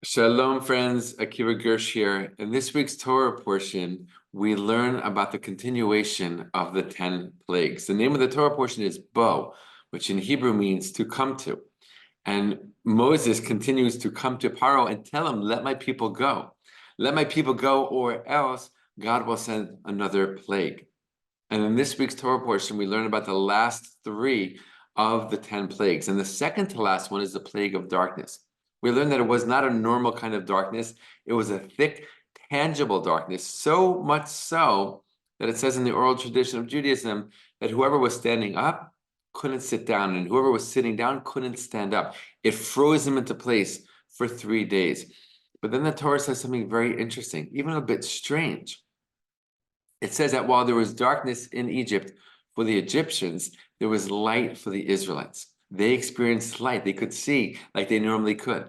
Shalom, friends. Akiva Gersh here. In this week's Torah portion, we learn about the continuation of the 10 plagues. The name of the Torah portion is Bo, which in Hebrew means to come to. And Moses continues to come to Paro and tell him, let my people go. Let my people go, or else God will send another plague. And in this week's Torah portion, we learn about the last three of the 10 plagues. And the second to last one is the plague of darkness. We learned that it was not a normal kind of darkness. It was a thick, tangible darkness, so much so that it says in the oral tradition of Judaism that whoever was standing up couldn't sit down, and whoever was sitting down couldn't stand up. It froze them into place for 3 days. But then the Torah says something very interesting, even a bit strange. It says that while there was darkness in Egypt for the Egyptians, there was light for the Israelites. They experienced light. They could see like they normally could.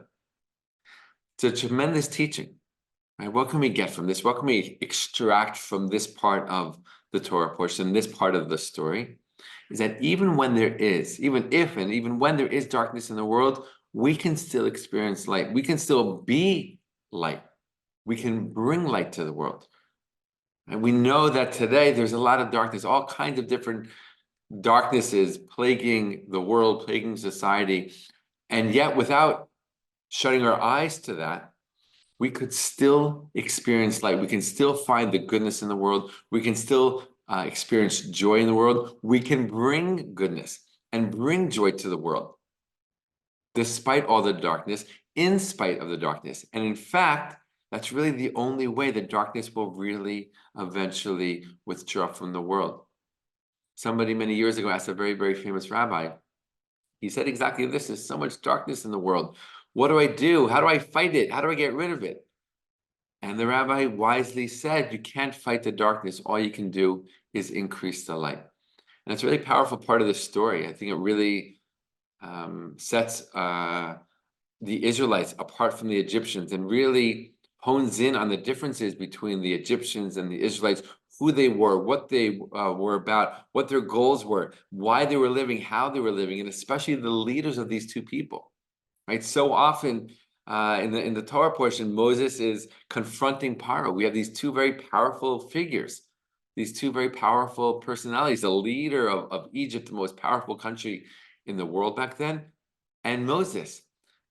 It's a tremendous teaching. Right? What can we get from this? What can we extract from this part of the Torah portion, this part of the story? Is that even when there is, even if and even when there is darkness in the world, we can still experience light. We can still be light. We can bring light to the world. And we know that today there's a lot of darkness, all kinds of different darknesses plaguing the world, plaguing society. And yet, without shutting our eyes to that, we could still experience light. We can still find the goodness in the world. We can still experience joy in the world. We can bring goodness and bring joy to the world, despite all the darkness, in spite of the darkness. And in fact, that's really the only way that darkness will really eventually withdraw from the world. Somebody many years ago asked a very, very famous rabbi. He said exactly this: there's so much darkness in the world. What do I do? How do I fight it? How do I get rid of it? And the rabbi wisely said, you can't fight the darkness. All you can do is increase the light. And it's a really powerful part of the story. I think it really sets the Israelites apart from the Egyptians and really hones in on the differences between the Egyptians and the Israelites, who they were, what they were about, what their goals were, why they were living, how they were living, and especially the leaders of these two people. Right? So often in the Torah portion, Moses is confronting Paro. We have these two very powerful figures, these two very powerful personalities, the leader of Egypt, the most powerful country in the world back then, and Moses,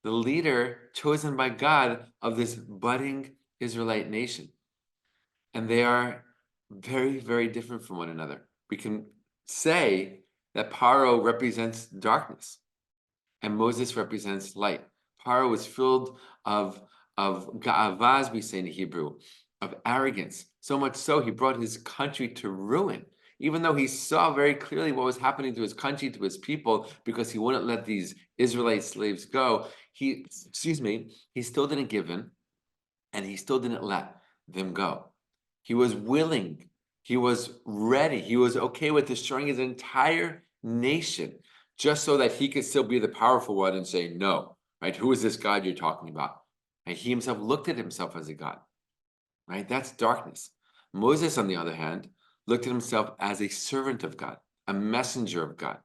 the leader chosen by God of this budding Israelite nation. And they are very, very different from one another. We can say that Paro represents darkness and Moses represents light. Paro was filled of ga'ava, as we say in Hebrew, of arrogance. So much so, he brought his country to ruin. Even though he saw very clearly what was happening to his country, to his people, because he wouldn't let these Israelite slaves go, he still didn't give in, and he still didn't let them go. He was willing, he was ready, he was okay with destroying his entire nation, just so that he could still be the powerful one and say, no, right? Who is this God you're talking about? And he himself looked at himself as a God, right? That's darkness. Moses, on the other hand, looked at himself as a servant of God, a messenger of God,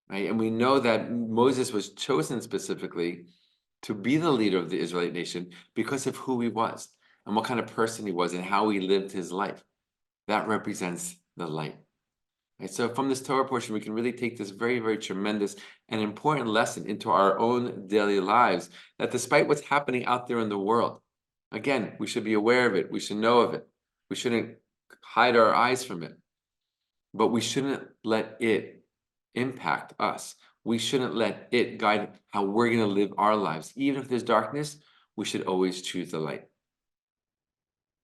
right? And we know that Moses was chosen specifically to be the leader of the Israelite nation because of who he was and what kind of person he was and how he lived his life. That represents the light. Right? So from this Torah portion, we can really take this very, very tremendous and important lesson into our own daily lives, that despite what's happening out there in the world, again, we should be aware of it. We should know of it. We shouldn't hide our eyes from it. But we shouldn't let it impact us. We shouldn't let it guide how we're going to live our lives. Even if there's darkness, we should always choose the light.